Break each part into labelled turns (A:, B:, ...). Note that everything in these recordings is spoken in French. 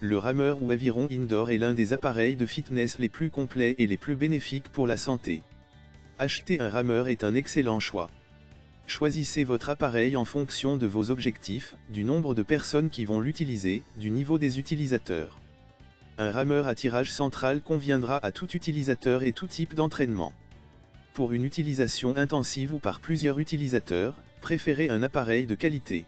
A: Le rameur ou aviron indoor est l'un des appareils de fitness les plus complets et les plus bénéfiques pour la santé. Acheter un rameur est un excellent choix. Choisissez votre appareil en fonction de vos objectifs, du nombre de personnes qui vont l'utiliser, du niveau des utilisateurs. Un rameur à tirage central conviendra à tout utilisateur et tout type d'entraînement. Pour une utilisation intensive ou par plusieurs utilisateurs, préférez un appareil de qualité.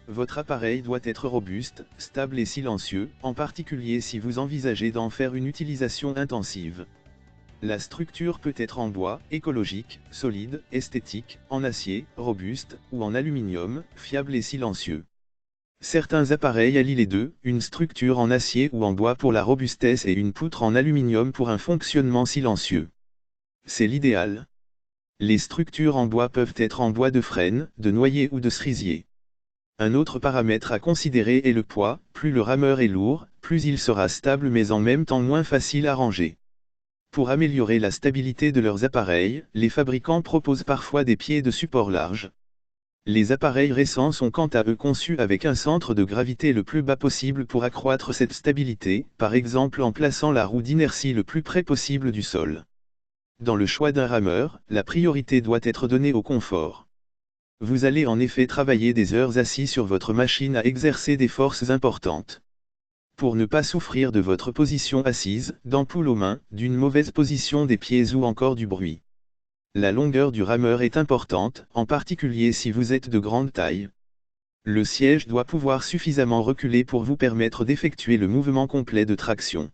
A: Votre appareil doit être robuste, stable et silencieux, en particulier si vous envisagez d'en faire une utilisation intensive. La structure peut être en bois, écologique, solide, esthétique, en acier, robuste, ou en aluminium, fiable et silencieux. Certains appareils allient les deux, une structure en acier ou en bois pour la robustesse et une poutre en aluminium pour un fonctionnement silencieux. C'est l'idéal. Les structures en bois peuvent être en bois de frêne, de noyer ou de cerisier. Un autre paramètre à considérer est le poids, plus le rameur est lourd, plus il sera stable mais en même temps moins facile à ranger. Pour améliorer la stabilité de leurs appareils, les fabricants proposent parfois des pieds de support larges. Les appareils récents sont quant à eux conçus avec un centre de gravité le plus bas possible pour accroître cette stabilité, par exemple en plaçant la roue d'inertie le plus près possible du sol. Dans le choix d'un rameur, la priorité doit être donnée au confort. Vous allez en effet travailler des heures assis sur votre machine à exercer des forces importantes. Pour ne pas souffrir de votre position assise, d'ampoules aux mains, d'une mauvaise position des pieds ou encore du bruit. La longueur du rameur est importante, en particulier si vous êtes de grande taille. Le siège doit pouvoir suffisamment reculer pour vous permettre d'effectuer le mouvement complet de traction.